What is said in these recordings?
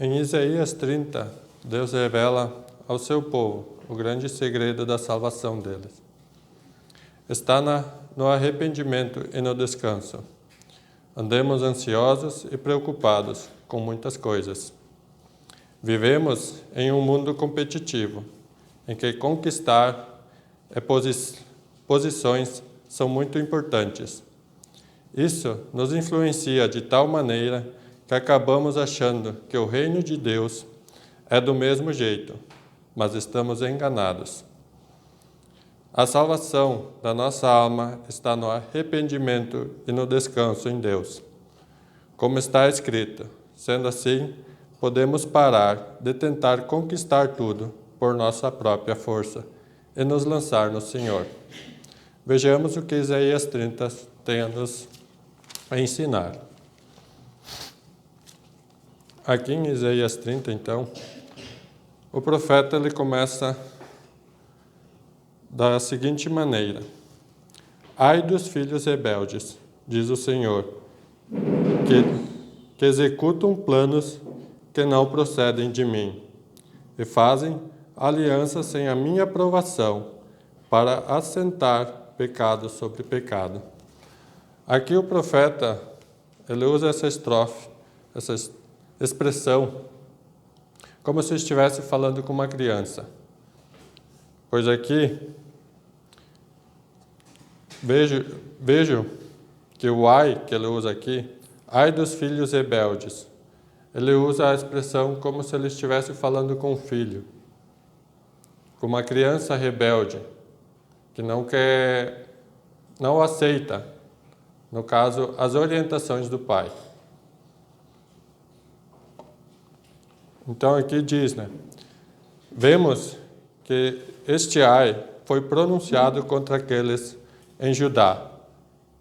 Em Isaías 30, Deus revela ao seu povo o grande segredo da salvação deles. Está no arrependimento e no descanso. Andemos ansiosos e preocupados com muitas coisas. Vivemos em um mundo competitivo, em que conquistar posições são muito importantes. Isso nos influencia de tal maneira que acabamos achando que o reino de Deus é do mesmo jeito, mas estamos enganados. A salvação da nossa alma está no arrependimento e no descanso em Deus. Como está escrito, sendo assim, podemos parar de tentar conquistar tudo por nossa própria força e nos lançar no Senhor. Vejamos o que Isaías 30 tem a nos ensinar. Aqui em Isaías 30, então, o profeta ele começa da seguinte maneira: Ai dos filhos rebeldes, diz o Senhor, que executam planos que não procedem de mim, e fazem aliança sem a minha aprovação, para assentar pecado sobre pecado. Aqui o profeta ele usa essa estrofe, essa expressão, como se estivesse falando com uma criança. Pois aqui, vejo que o ai que ele usa aqui, ai dos filhos rebeldes, ele usa a expressão como se ele estivesse falando com um filho, com uma criança rebelde, que não aceita, no caso, as orientações do pai. Então aqui diz, vemos que este ai foi pronunciado contra aqueles em Judá,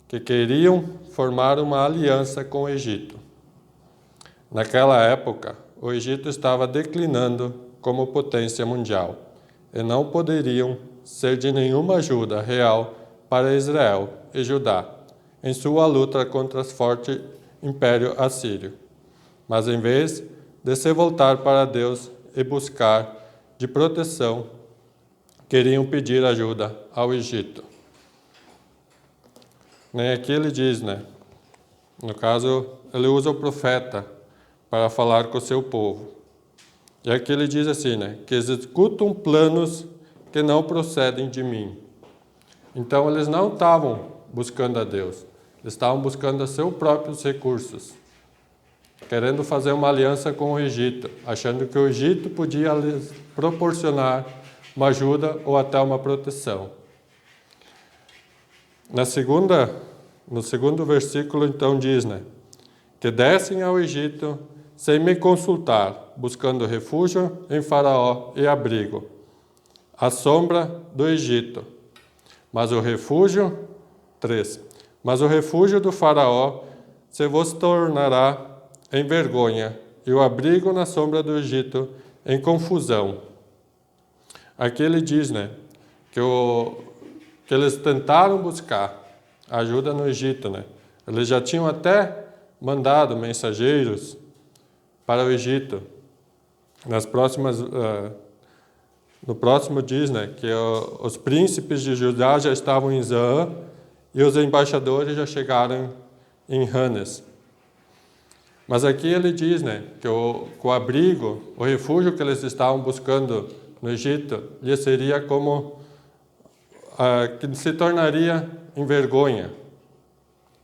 que queriam formar uma aliança com o Egito. Naquela época, o Egito estava declinando como potência mundial, e não poderiam ser de nenhuma ajuda real para Israel e Judá, em sua luta contra o forte império assírio. Mas em vez de se voltar para Deus e buscar de proteção, queriam pedir ajuda ao Egito. Aqui ele diz, no caso, ele usa o profeta para falar com o seu povo. E aqui ele diz assim, que executam planos que não procedem de mim. Então eles não estavam buscando a Deus, eles estavam buscando os seus próprios recursos, querendo fazer uma aliança com o Egito, achando que o Egito podia lhes proporcionar uma ajuda ou até uma proteção. No segundo versículo, então, diz, que descem ao Egito sem me consultar, buscando refúgio em Faraó e abrigo, à sombra do Egito. Mas o refúgio do Faraó se vos tornará em vergonha, e o abrigo na sombra do Egito em confusão. Aqui ele diz, que eles tentaram buscar ajuda no Egito, Eles já tinham até mandado mensageiros para o Egito. No próximo diz, que os príncipes de Judá já estavam em Zoan e os embaixadores já chegaram em Hanes. Mas aqui ele diz, que o abrigo, o refúgio que eles estavam buscando no Egito, lhe seria como que se tornaria em vergonha,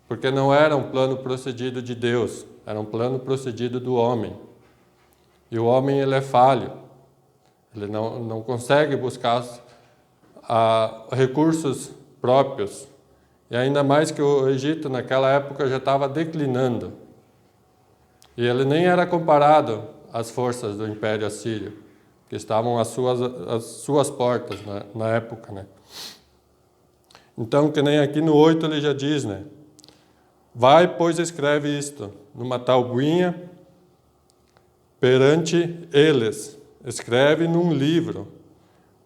porque não era um plano procedido de Deus, era um plano procedido do homem. E o homem ele é falho, ele não consegue buscar recursos próprios. E ainda mais que o Egito naquela época já estava declinando. E ele nem era comparado às forças do Império Assírio, que estavam às suas portas na época, Então, que nem aqui no 8 ele já diz, Vai, pois, escreve isto numa tabuinha perante eles, escreve num livro,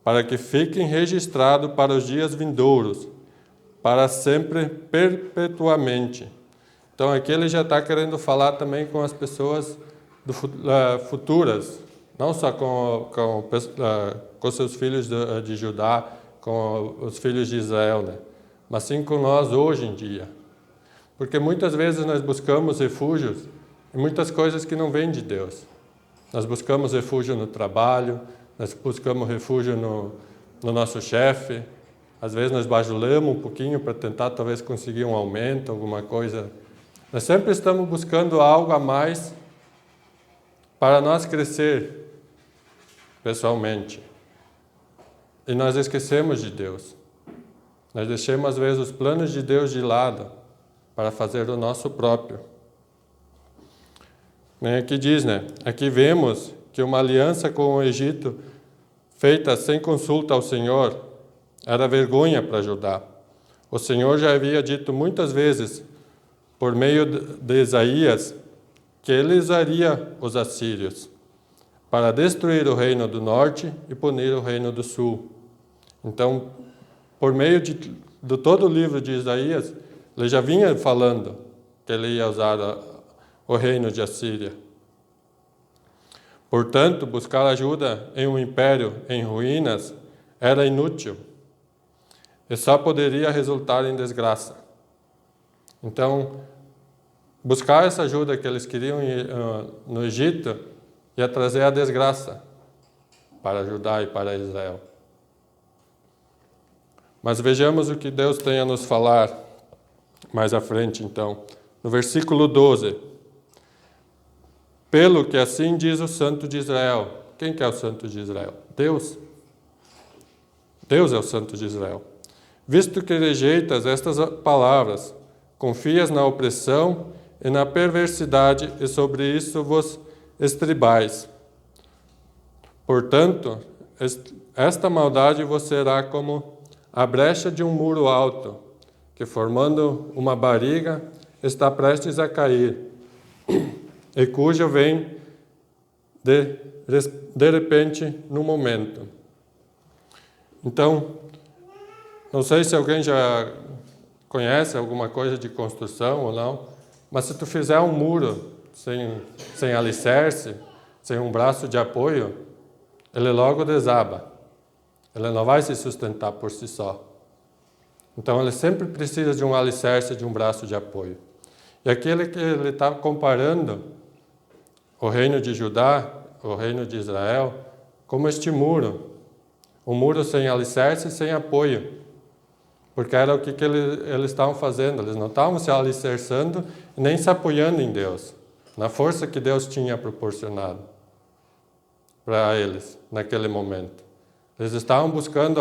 para que fiquem registrados para os dias vindouros, para sempre, perpetuamente. Então aqui ele já está querendo falar também com as pessoas futuras, não só com seus filhos de Judá, com os filhos de Israel, né? Mas sim com nós hoje em dia. Porque muitas vezes nós buscamos refúgios em muitas coisas que não vêm de Deus. Nós buscamos refúgio no trabalho, nós buscamos refúgio no nosso chefe. Às vezes nós bajulamos um pouquinho para tentar talvez conseguir um aumento, alguma coisa. Nós sempre estamos buscando algo a mais para nós crescer pessoalmente. E nós esquecemos de Deus. Nós deixamos às vezes os planos de Deus de lado para fazer o nosso próprio. Aqui diz, né? Aqui vemos que uma aliança com o Egito, feita sem consulta ao Senhor, era vergonha para Judá. O Senhor já havia dito muitas vezes, por meio de Isaías, que ele usaria os assírios para destruir o reino do norte e punir o reino do sul. Então, por meio de todo o livro de Isaías, ele já vinha falando que ele ia usar o reino de Assíria. Portanto, buscar ajuda em um império em ruínas era inútil e só poderia resultar em desgraça. Então, buscar essa ajuda que eles queriam no Egito ia trazer a desgraça para Judá e para Israel. Mas vejamos o que Deus tem a nos falar mais à frente, então. No versículo 12. Pelo que assim diz o Santo de Israel. Quem que é o Santo de Israel? Deus. Deus é o Santo de Israel. Visto que rejeitas estas palavras, confias na opressão e na perversidade, e sobre isso vos estribais. Portanto, esta maldade vos será como a brecha de um muro alto, que formando uma barriga está prestes a cair, e cujo vem de repente no momento. Então, não sei se alguém já conhece alguma coisa de construção ou não, mas se tu fizer um muro sem alicerce, sem um braço de apoio, ele logo desaba. Ele não vai se sustentar por si só. Então, ele sempre precisa de um alicerce, de um braço de apoio. E aqui ele está comparando o reino de Judá, o reino de Israel, como este muro. Um muro sem alicerce e sem apoio. Porque era o que eles estavam fazendo. Eles não estavam se alicerçando e nem se apoiando em Deus, na força que Deus tinha proporcionado para eles naquele momento. Eles estavam buscando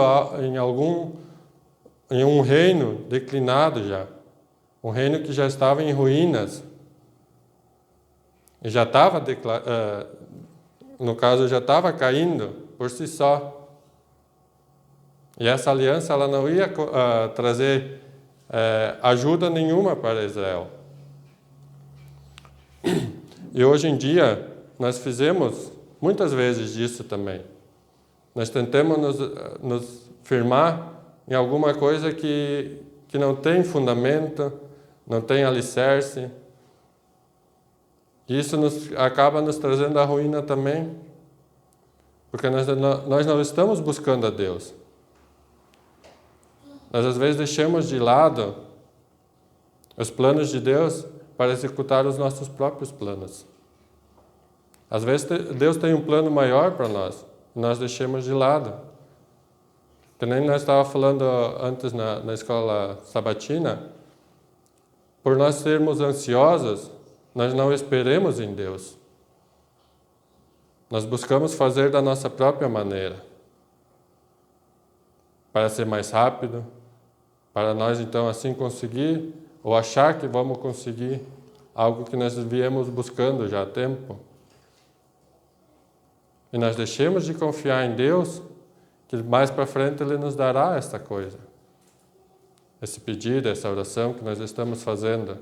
em um reino declinado já, um reino que já estava em ruínas, e já estava, no caso, já estava caindo por si só. E essa aliança ela não ia trazer ajuda nenhuma para Israel. E hoje em dia, nós fizemos muitas vezes disso também. Nós tentamos nos firmar em alguma coisa que não tem fundamento, não tem alicerce. E isso acaba nos trazendo a ruína também, porque nós não estamos buscando a Deus. Nós às vezes deixamos de lado os planos de Deus para executar os nossos próprios planos. Às vezes Deus tem um plano maior para nós, e nós deixamos de lado. Que nem nós estávamos falando antes na escola sabatina, por nós sermos ansiosos, nós não esperemos em Deus. Nós buscamos fazer da nossa própria maneira, para ser mais rápido, para nós então assim conseguir, ou achar que vamos conseguir algo que nós viemos buscando já há tempo. E nós deixemos de confiar em Deus, que mais para frente Ele nos dará esta coisa. Esse pedido, essa oração que nós estamos fazendo.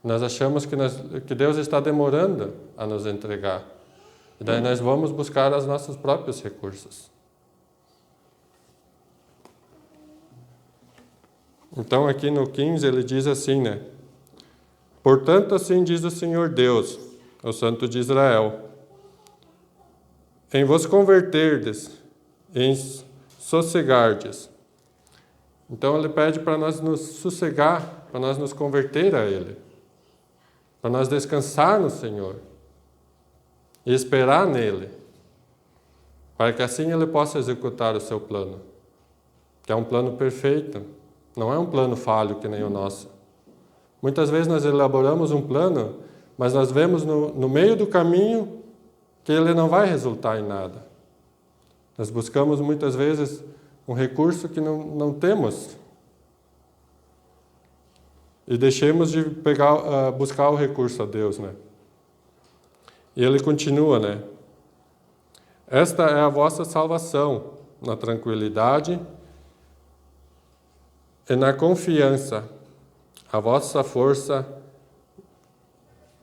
Nós achamos que Deus está demorando a nos entregar. E daí nós vamos buscar os nossos próprios recursos. Então aqui no 15 ele diz assim, né? Portanto, assim diz o Senhor Deus, o Santo de Israel. Em vos converterdes, em sossegardes. Então ele pede para nós nos sossegar, para nós nos converter a Ele, para nós descansar no Senhor e esperar nele, para que assim Ele possa executar o seu plano, que é um plano perfeito, não é um plano falho que nem o nosso. Muitas vezes nós elaboramos um plano, mas nós vemos no meio do caminho que ele não vai resultar em nada. Nós buscamos muitas vezes um recurso que não temos e deixemos de buscar o recurso a Deus, né? E ele continua, né? Esta é a vossa salvação, na tranquilidade e na confiança, a vossa força.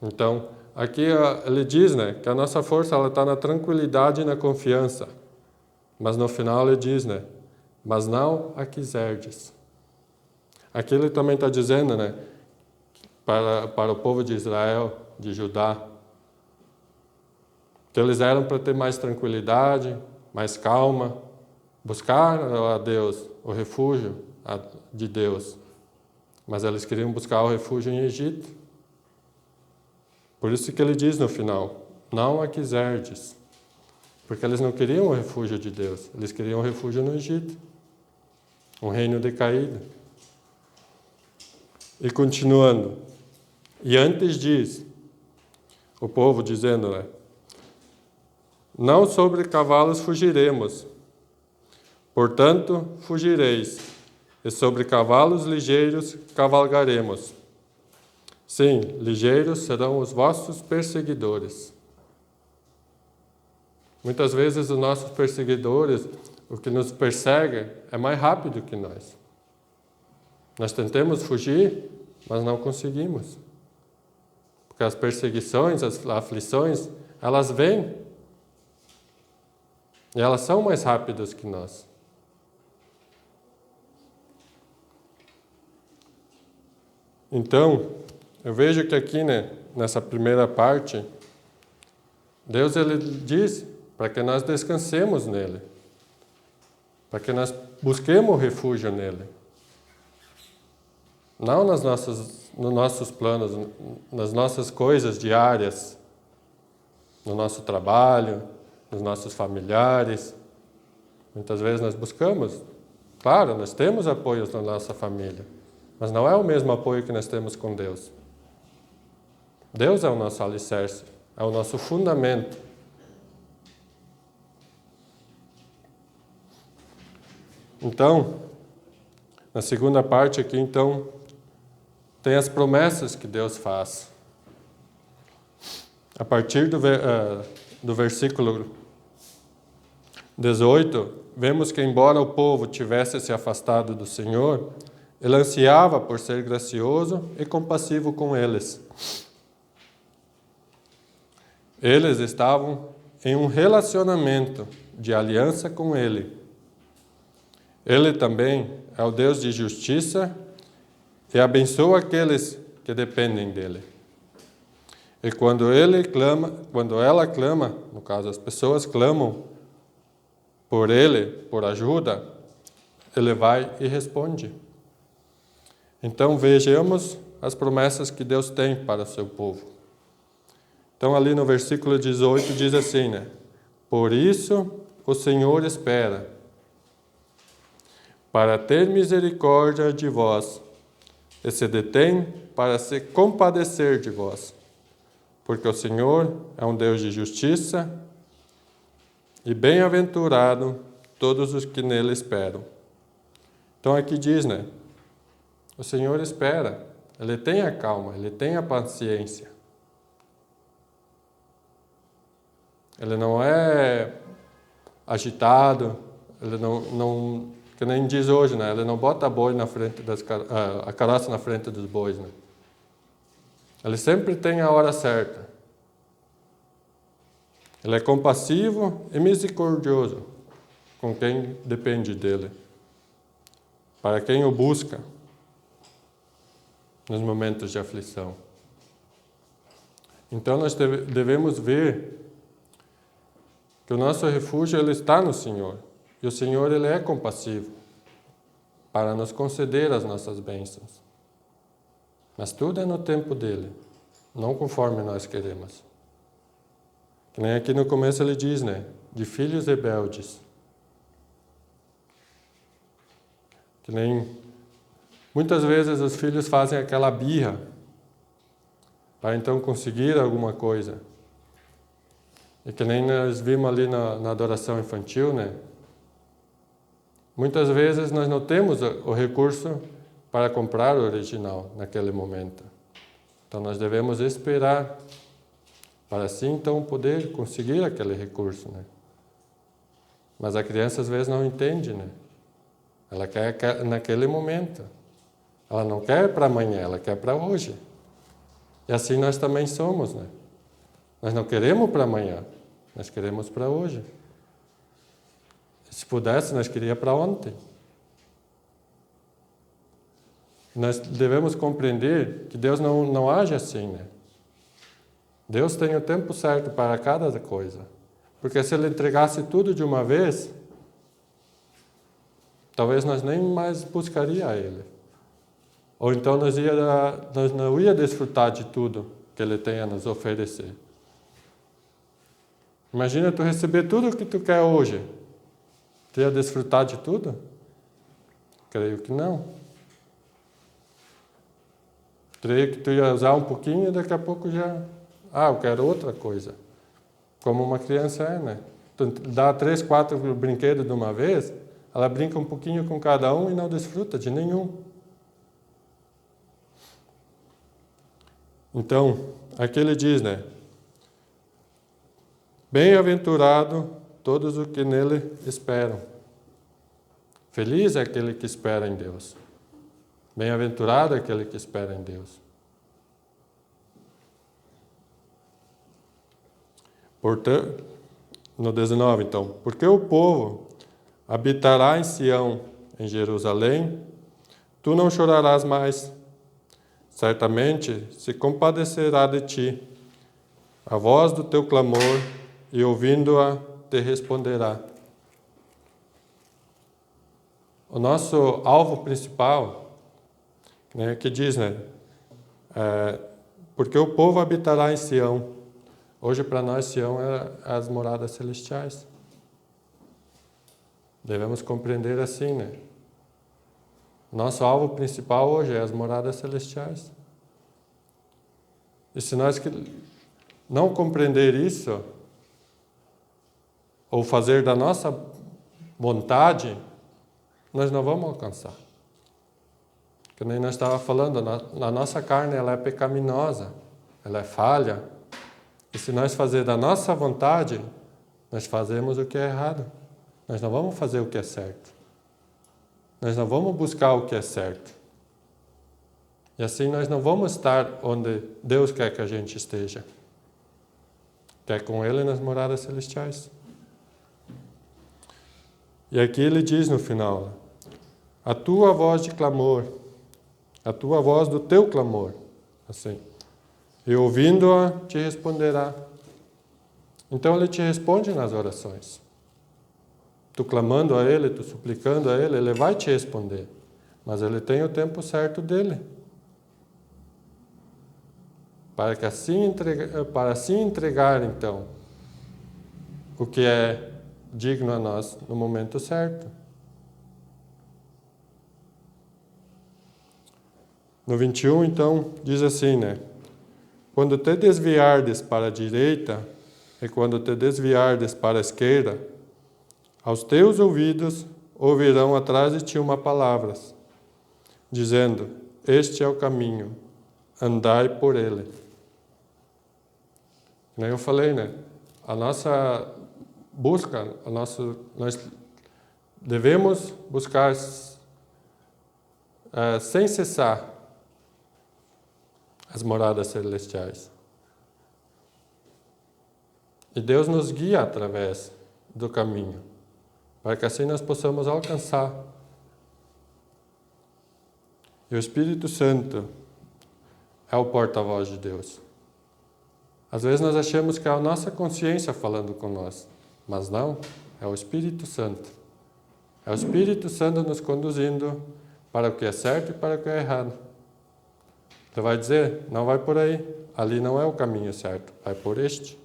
Então, aqui ele diz, né, que a nossa força está na tranquilidade e na confiança. Mas no final ele diz, né, mas não a quiserdes. Aqui ele também está dizendo, né, para o povo de Israel, de Judá, que eles eram para ter mais tranquilidade, mais calma, buscar a Deus, o refúgio de Deus. Mas eles queriam buscar o refúgio em Egito. Por isso que ele diz no final, não a quiserdes. Porque eles não queriam o refúgio de Deus, eles queriam o refúgio no Egito, um reino decaído. E continuando, e antes diz, o povo dizendo, né, não sobre cavalos fugiremos, portanto fugireis, e sobre cavalos ligeiros cavalgaremos. Sim, ligeiros serão os vossos perseguidores. Muitas vezes os nossos perseguidores, o que nos persegue, é mais rápido que nós. Nós tentamos fugir, mas não conseguimos. Porque as perseguições, as aflições, elas vêm. E elas são mais rápidas que nós. Então, eu vejo que aqui, né, nessa primeira parte, Deus ele diz para que nós descansemos nele, para que nós busquemos refúgio nele. Não nos nossos planos, nas nossas coisas diárias, no nosso trabalho, nos nossos familiares. Muitas vezes nós buscamos, claro, nós temos apoios na nossa família, mas não é o mesmo apoio que nós temos com Deus. Deus é o nosso alicerce, é o nosso fundamento. Então, na segunda parte aqui, então, tem as promessas que Deus faz. A partir do versículo 18, vemos que embora o povo tivesse se afastado do Senhor, ele ansiava por ser gracioso e compassivo com eles. Eles estavam em um relacionamento de aliança com Ele. Ele também é o Deus de justiça e abençoa aqueles que dependem dEle. E quando ela clama, no caso as pessoas clamam por Ele, por ajuda, Ele vai e responde. Então vejamos as promessas que Deus tem para o seu povo. Então ali no versículo 18 diz assim, né? Por isso o Senhor espera, para ter misericórdia de vós, e se detém para se compadecer de vós. Porque o Senhor é um Deus de justiça, e bem-aventurado todos os que nele esperam. Então aqui diz, né? O Senhor espera, Ele tem a calma, Ele tem a paciência. Ele não é agitado, Ele não que nem diz hoje, né? Ele não bota boi na frente a carroça na frente dos bois, né? Ele sempre tem a hora certa. Ele é compassivo e misericordioso com quem depende dele, para quem o busca nos momentos de aflição. Então nós devemos ver que o nosso refúgio ele está no Senhor. E o Senhor ele é compassivo para nos conceder as nossas bênçãos. Mas tudo é no tempo dele, não conforme nós queremos. Que nem aqui no começo ele diz, né? De filhos rebeldes. Que nem muitas vezes os filhos fazem aquela birra para então conseguir alguma coisa. E que nem nós vimos ali na adoração infantil, né? Muitas vezes nós não temos o recurso para comprar o original naquele momento. Então nós devemos esperar para assim então poder conseguir aquele recurso, né? Mas a criança às vezes não entende, né? Ela quer naquele momento. Ela não quer para amanhã, ela quer para hoje. E assim nós também somos, né? Nós não queremos para amanhã, nós queremos para hoje. Se pudesse, nós queríamos para ontem. Nós devemos compreender que Deus não age assim, né? Deus tem o tempo certo para cada coisa. Porque se Ele entregasse tudo de uma vez, talvez nós nem mais buscaríamos a Ele. Ou então nós não ia desfrutar de tudo que Ele tem a nos oferecer. Imagina tu receber tudo o que tu quer hoje. Tu ia desfrutar de tudo? Creio que não. Creio que tu ia usar um pouquinho e daqui a pouco já... eu quero outra coisa. Como uma criança é, né? Tu dá 3, 4 brinquedos de uma vez, ela brinca um pouquinho com cada um e não desfruta de nenhum. Então, aqui ele diz, né? Bem-aventurado todos os que nele esperam. Feliz é aquele que espera em Deus. Bem-aventurado é aquele que espera em Deus. Portanto, no 19, então, porque o povo habitará em Sião, em Jerusalém, tu não chorarás mais. Certamente se compadecerá de ti a voz do teu clamor, e ouvindo-a te responderá. O nosso alvo principal, né, que diz, né, porque o povo habitará em Sião. Hoje para nós Sião é as moradas celestiais. Devemos compreender assim, né? Nosso alvo principal hoje é as moradas celestiais. E se nós não compreender isso, ou fazer da nossa vontade, nós não vamos alcançar. Que nem nós estávamos falando, a nossa carne ela é pecaminosa, ela é falha. E se nós fazer da nossa vontade, nós fazemos o que é errado. Nós não vamos fazer o que é certo. Nós não vamos buscar o que é certo. E assim nós não vamos estar onde Deus quer que a gente esteja. Que é com Ele nas moradas celestiais. E aqui ele diz no final, a tua voz de clamor, a tua voz do teu clamor, assim, e ouvindo-a te responderá. Então ele te responde nas orações. Tu clamando a Ele, tu suplicando a Ele, Ele vai te responder. Mas Ele tem o tempo certo dele. Para assim entregar, então, o que é digno a nós no momento certo. No 21, então, diz assim, né? Quando te desviardes para a direita e quando te desviardes para a esquerda, aos teus ouvidos ouvirão atrás de ti uma palavra, dizendo, este é o caminho, andai por ele. Como eu falei, né? A nossa busca, nós devemos buscar sem cessar as moradas celestiais. E Deus nos guia através do caminho, para que assim nós possamos alcançar. E o Espírito Santo é o porta-voz de Deus. Às vezes nós achamos que é a nossa consciência falando com nós, mas não, é o Espírito Santo. É o Espírito Santo nos conduzindo para o que é certo e para o que é errado. Ele vai dizer, não vai por aí, ali não é o caminho certo, vai por este.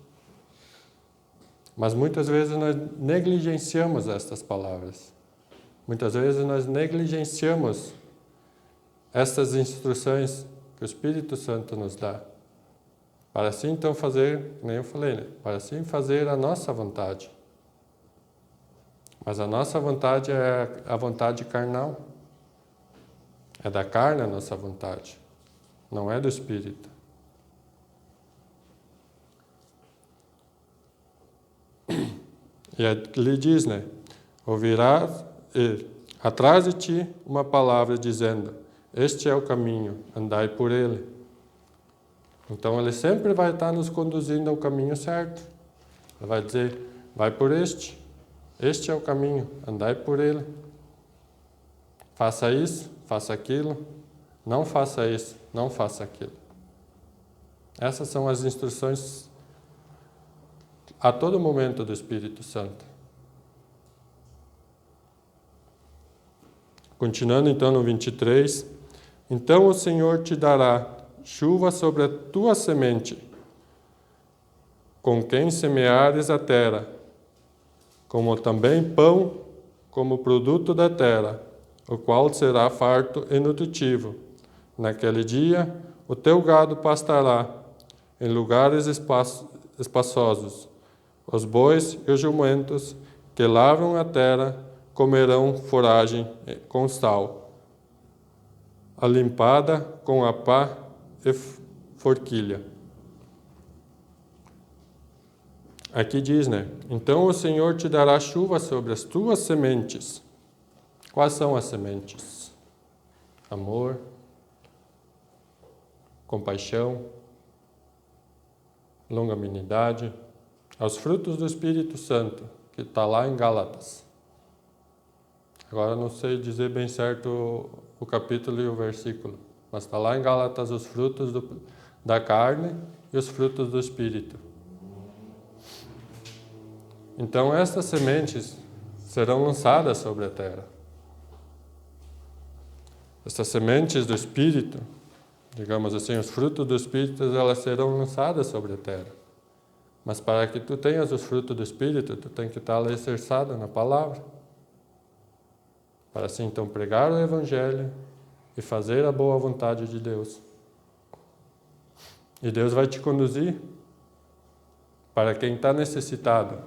Mas muitas vezes nós negligenciamos estas palavras. Muitas vezes nós negligenciamos estas instruções que o Espírito Santo nos dá. Para assim então fazer, nem eu falei, né? Para assim fazer a nossa vontade. Mas a nossa vontade é a vontade carnal. É da carne a nossa vontade, não é do Espírito. E ele diz, né? Ouvirás atrás de ti uma palavra dizendo, este é o caminho, andai por ele. Então ele sempre vai estar nos conduzindo ao caminho certo. Ele vai dizer, vai por este é o caminho, andai por ele. Faça isso, faça aquilo, não faça isso, não faça aquilo. Essas são as instruções a todo momento do Espírito Santo. Continuando então no 23, então o Senhor te dará chuva sobre a tua semente, com quem semeares a terra, como também pão, como produto da terra, o qual será farto e nutritivo. Naquele dia, o teu gado pastará em lugares espaçosos. Os bois e os jumentos que lavram a terra comerão foragem com sal, a limpada com a pá e forquilha. Aqui diz, né? Então o Senhor te dará chuva sobre as tuas sementes. Quais são as sementes? Amor, compaixão, longanimidade, aos frutos do Espírito Santo, que está lá em Gálatas. Agora não sei dizer bem certo o capítulo e o versículo, mas está lá em Gálatas os frutos da carne e os frutos do Espírito. Então estas sementes serão lançadas sobre a terra. Estas sementes do Espírito, digamos assim, os frutos do Espírito, elas serão lançadas sobre a terra. Mas para que tu tenhas os frutos do Espírito, tu tem que estar alicerçado na palavra. Para assim então pregar o Evangelho e fazer a boa vontade de Deus. E Deus vai te conduzir para quem está necessitado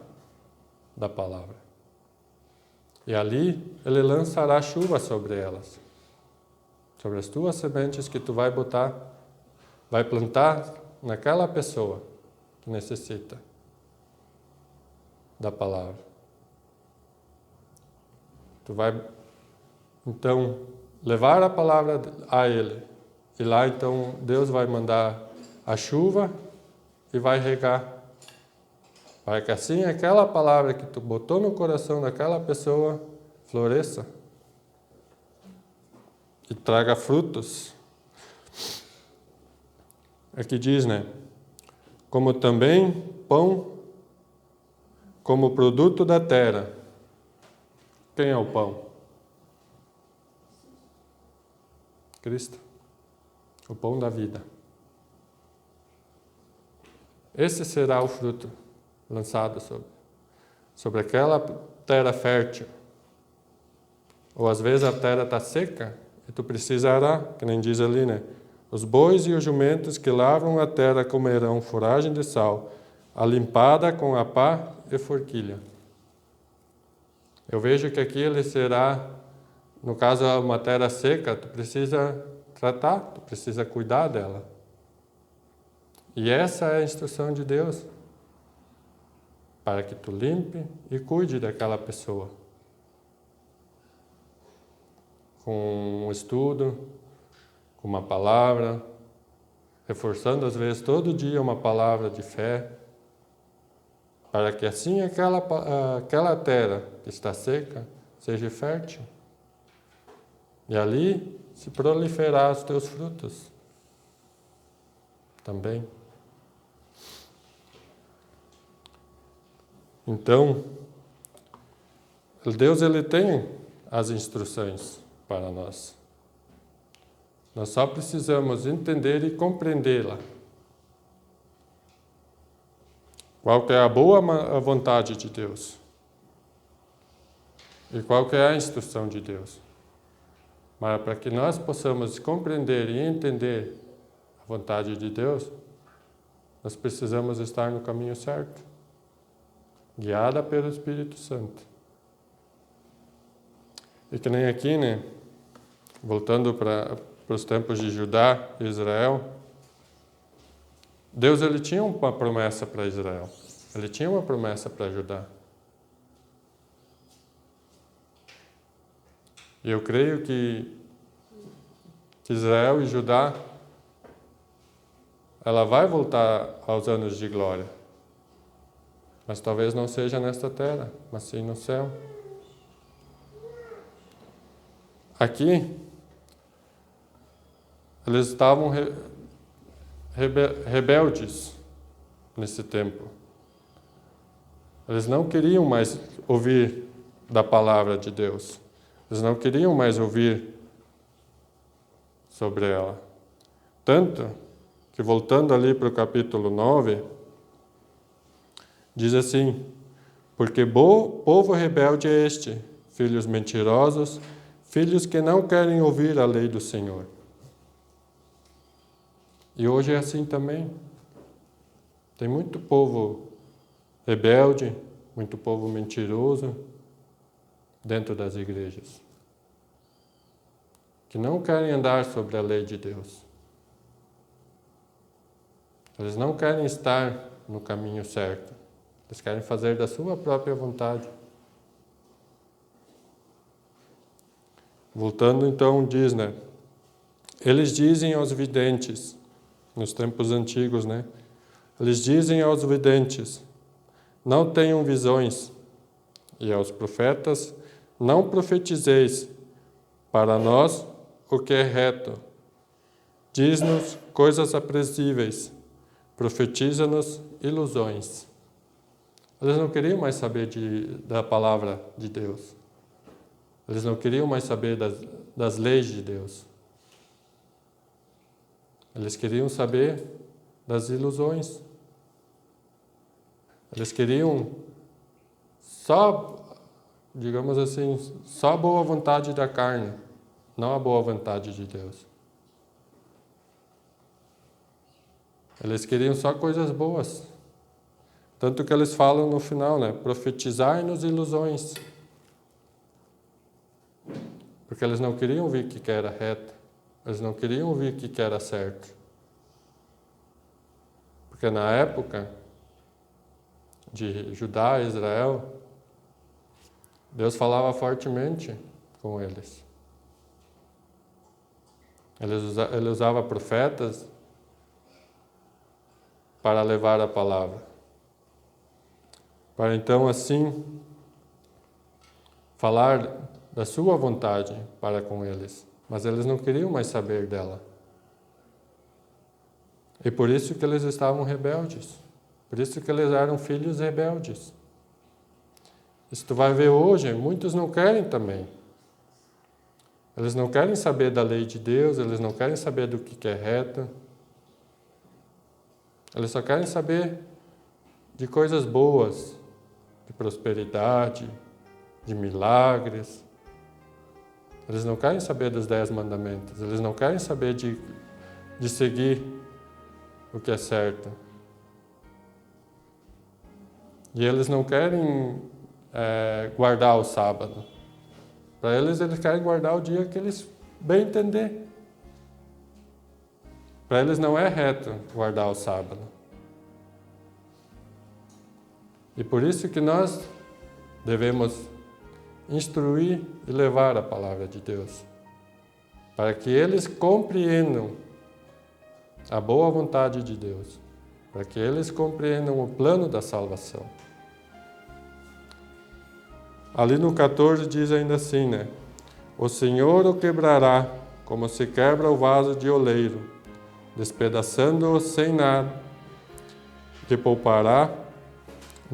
da palavra. E ali Ele lançará chuva sobre elas. Sobre as tuas sementes que tu vai botar, vai plantar naquela pessoa que necessita da palavra. Tu vai, então, levar a palavra a ele. E lá, então, Deus vai mandar a chuva e vai regar. Para que assim aquela palavra que tu botou no coração daquela pessoa floresça e traga frutos. Aqui diz, né? Como também pão, como produto da terra. Quem é o pão? Cristo. O pão da vida. Esse será o fruto lançado sobre aquela terra fértil. Ou às vezes a terra está seca e tu precisará, que nem diz ali, né? Os bois e os jumentos que lavram a terra comerão foragem de sal, a limpada com a pá e forquilha. Eu vejo que aqui ele será, no caso, uma terra seca, tu precisa tratar, tu precisa cuidar dela. E essa é a instrução de Deus, para que tu limpe e cuide daquela pessoa. Com um estudo, com uma palavra, reforçando às vezes todo dia uma palavra de fé, para que assim aquela terra que está seca seja fértil. E ali se proliferar os teus frutos também. Então, Deus ele tem as instruções para nós. Nós só precisamos entender e compreendê-la. Qual que é a boa vontade de Deus? E qual que é a instrução de Deus? Mas para que nós possamos compreender e entender a vontade de Deus, nós precisamos estar no caminho certo, guiada pelo Espírito Santo. E que nem aqui, né? Voltando para os tempos de Judá e Israel, Deus ele tinha uma promessa para Israel. Ele tinha uma promessa para Judá. E eu creio que Israel e Judá, ela vai voltar aos anos de glória. Mas talvez não seja nesta terra, mas sim no céu. Aqui, eles estavam rebeldes nesse tempo. Eles não queriam mais ouvir da palavra de Deus. Eles não queriam mais ouvir sobre ela. Tanto que, voltando ali para o capítulo 9, diz assim: porque povo rebelde é este, filhos mentirosos, filhos que não querem ouvir a lei do Senhor. E hoje é assim também. Tem muito povo rebelde, muito povo mentiroso dentro das igrejas, que não querem andar sobre a lei de Deus. Eles não querem estar no caminho certo. Eles querem fazer da sua própria vontade. Voltando então, diz, né? Eles dizem aos videntes, nos tempos antigos, né? Eles dizem aos videntes: não tenham visões, e aos profetas: não profetizeis para nós o que é reto. Diz-nos coisas aprazíveis, profetiza-nos ilusões. Eles não queriam mais saber da palavra de Deus. Eles não queriam mais saber das leis de Deus. Eles queriam saber das ilusões. Eles queriam só, digamos assim, só a boa vontade da carne, não a boa vontade de Deus. Eles queriam só coisas boas. Tanto que eles falam no final, né? Profetizai-nos ilusões. Porque eles não queriam ouvir o que era reto. Eles não queriam ouvir o que era certo. Porque na época de Judá e Israel, Deus falava fortemente com eles. Ele usava profetas para levar a palavra. Para então assim falar da sua vontade para com eles. Mas eles não queriam mais saber dela. E por isso que eles estavam rebeldes. Por isso que eles eram filhos rebeldes. Isso tu vai ver hoje, muitos não querem também. Eles não querem saber da lei de Deus, eles não querem saber do que é reto. Eles só querem saber de coisas boas, de prosperidade, de milagres. Eles não querem saber dos 10 mandamentos, eles não querem saber de seguir o que é certo. E eles não querem guardar o sábado. Para eles querem guardar o dia que eles bem entender. Para eles não é reto guardar o sábado. E por isso que nós devemos instruir e levar a palavra de Deus, para que eles compreendam a boa vontade de Deus, para que eles compreendam o plano da salvação. Ali no 14 diz ainda assim, né? O Senhor o quebrará, como se quebra o vaso de oleiro, despedaçando-o sem nada, que poupará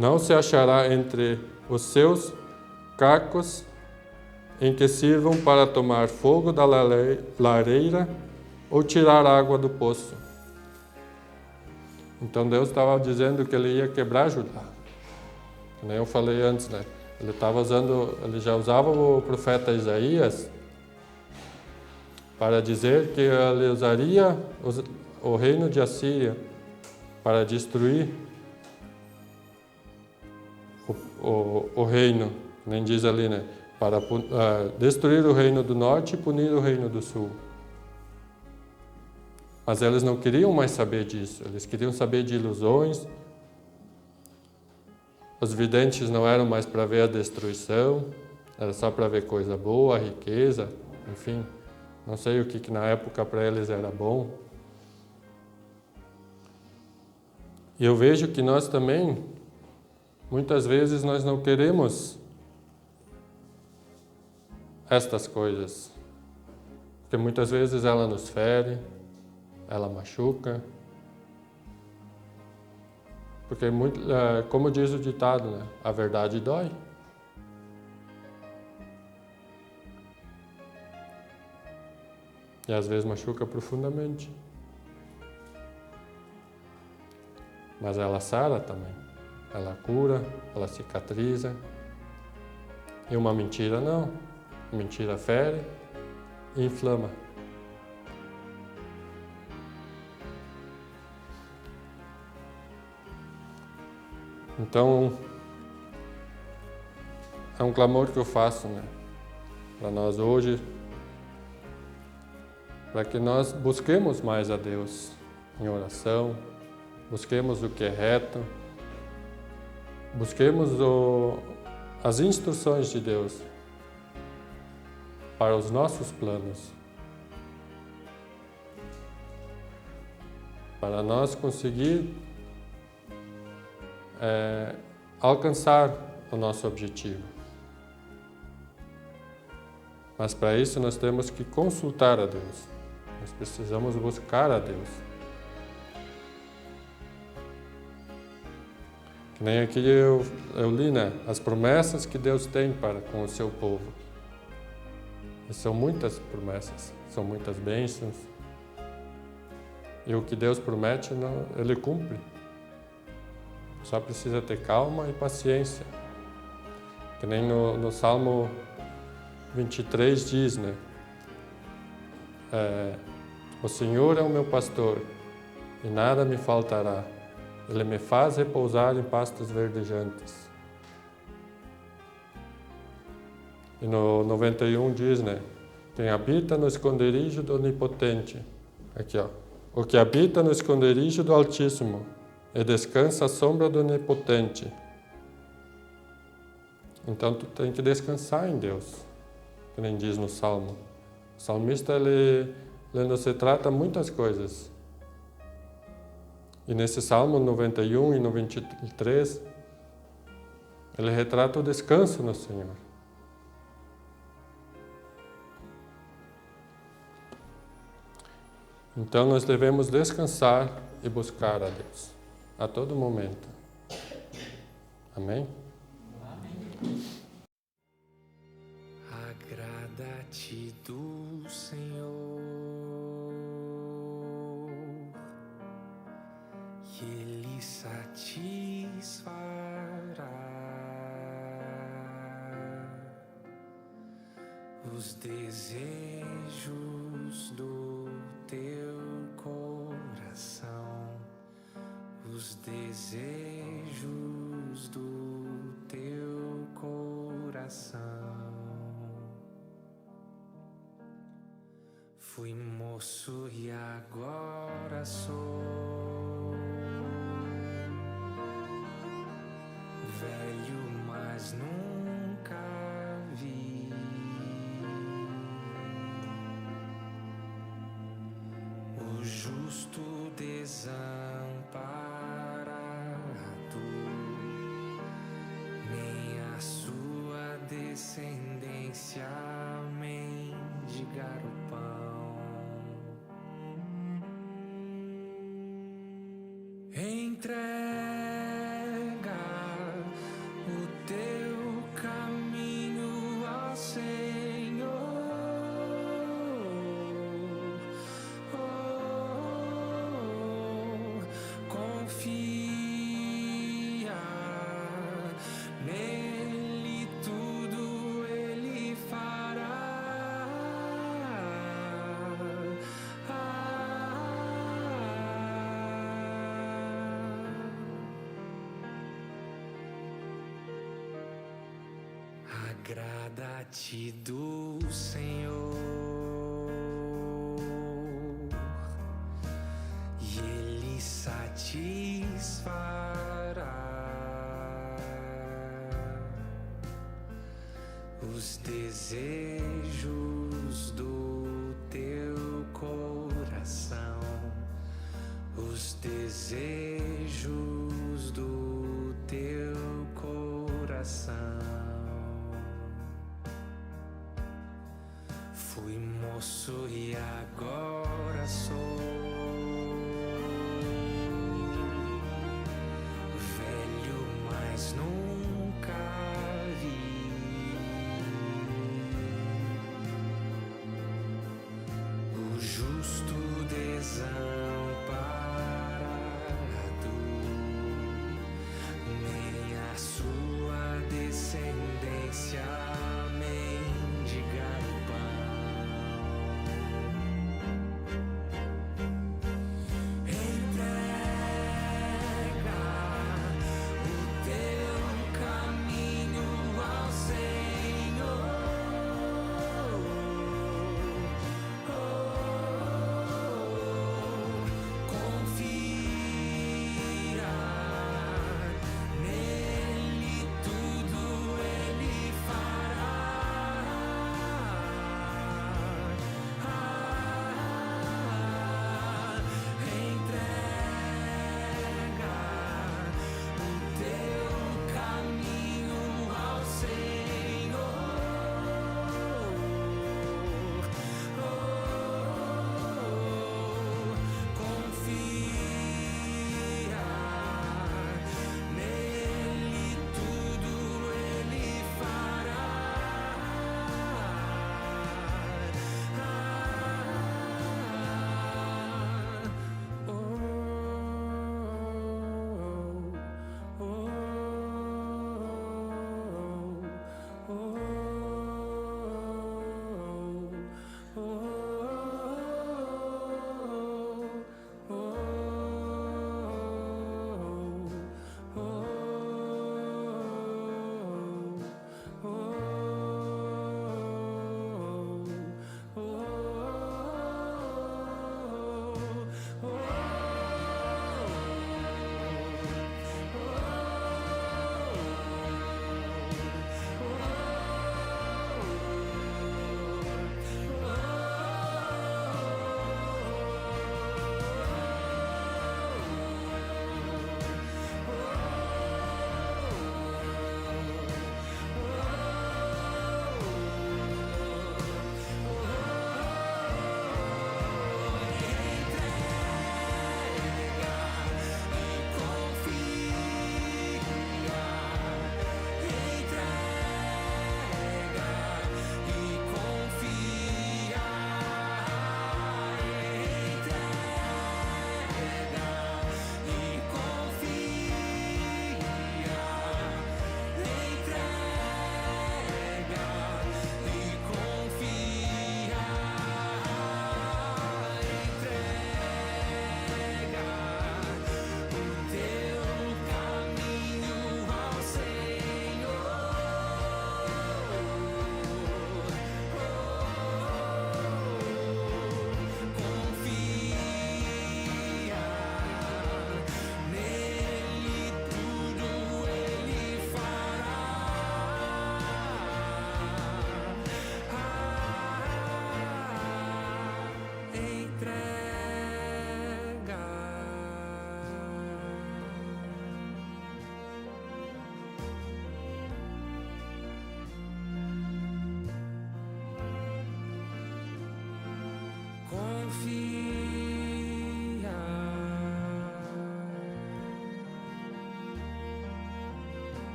não se achará entre os seus cacos em que sirvam para tomar fogo da lareira ou tirar água do poço. Então Deus estava dizendo que ele ia quebrar Judá. Como eu falei antes, né? Ele já usava o profeta Isaías para dizer que ele usaria o reino de Assíria para destruir o reino, nem diz ali, né? Para destruir o reino do norte e punir o reino do sul. Mas eles não queriam mais saber disso, eles queriam saber de ilusões. Os videntes não eram mais para ver a destruição, era só para ver coisa boa, riqueza, enfim. Não sei o que na época para eles era bom. E eu vejo que nós também, muitas vezes, nós não queremos estas coisas. Porque muitas vezes ela nos fere, ela machuca. Porque, como diz o ditado, né? A verdade dói. E às vezes machuca profundamente. Mas ela sara também. Ela cura, ela cicatriza. E uma mentira não. Mentira fere e inflama. Então, é um clamor que eu faço, né, para nós hoje, para que nós busquemos mais a Deus em oração, busquemos o que é reto, busquemos as instruções de Deus para os nossos planos, para nós conseguir alcançar o nosso objetivo. Mas para isso nós temos que consultar a Deus. Nós precisamos buscar a Deus. Que nem aqui eu li, né? As promessas que Deus tem para com o seu povo. E são muitas promessas, são muitas bênçãos. E o que Deus promete, Ele cumpre. Só precisa ter calma e paciência. Que nem no Salmo 23 diz, né? O Senhor é o meu pastor e nada me faltará. Ele me faz repousar em pastos verdejantes. E no 91 diz, né? Quem habita no esconderijo do Onipotente. Aqui, ó. O que habita no esconderijo do Altíssimo e descansa à sombra do Onipotente. Então tu tem que descansar em Deus, que nem diz no Salmo. O salmista, ele nos retrata muitas coisas. E nesse Salmo 91 e 93, ele retrata o descanso no Senhor. Então nós devemos descansar e buscar a Deus a todo momento. Amém? Amém. Agrada-te do Senhor, que Ele satisfará os desejos do teu coração, os desejos do teu coração. Fui moço e agora sou velho, mas nunca vi o justo desamparado, nem a sua descendência mendigar o pão. Entrega Agrada-te do Senhor, e Ele satisfará os desejos do teu coração, os desejos do teu coração. Fui moço e agora sou velho, mas nunca vi o justo desamparado, nem a sua descendência mendigar o pão.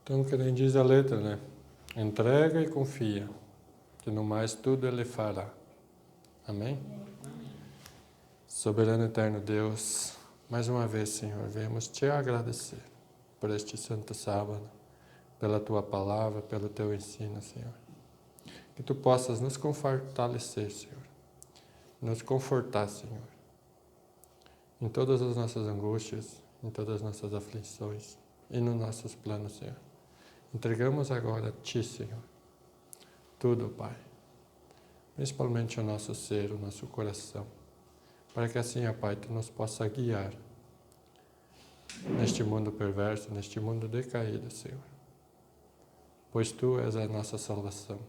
Então, que nem diz a letra, né? Entrega e confia, que no mais tudo Ele fará. Amém? Soberano eterno Deus, mais uma vez, Senhor, viemos te agradecer por este santo sábado, pela Tua palavra, pelo Teu ensino, Senhor. Que Tu possas nos fortalecer, Senhor, nos confortar, Senhor, em todas as nossas angústias, em todas as nossas aflições e nos nossos planos, Senhor. Entregamos agora a Ti, Senhor, tudo, Pai, principalmente o nosso ser, o nosso coração, para que assim, ó Pai, Tu nos possa guiar neste mundo perverso, neste mundo decaído, Senhor, pois Tu és a nossa salvação.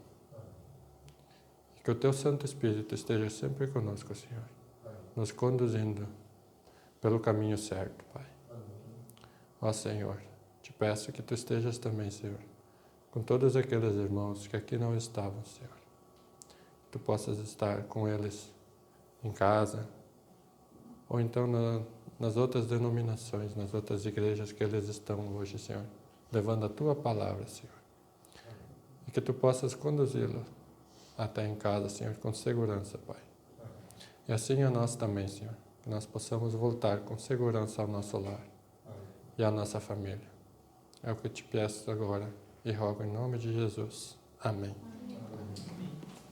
E que o Teu Santo Espírito esteja sempre conosco, Senhor, nos conduzindo pelo caminho certo, Pai. Ó Senhor, te peço que Tu estejas também, Senhor, com todos aqueles irmãos que aqui não estavam, Senhor. Que Tu possas estar com eles em casa, ou então nas outras denominações, nas outras igrejas que eles estão hoje, Senhor, levando a Tua palavra, Senhor. E que Tu possas conduzi-lo até em casa, Senhor, com segurança, Pai. E assim a nós também, Senhor, que nós possamos voltar com segurança ao nosso lar e à nossa família. É o que eu te peço agora e rogo em nome de Jesus. Amém.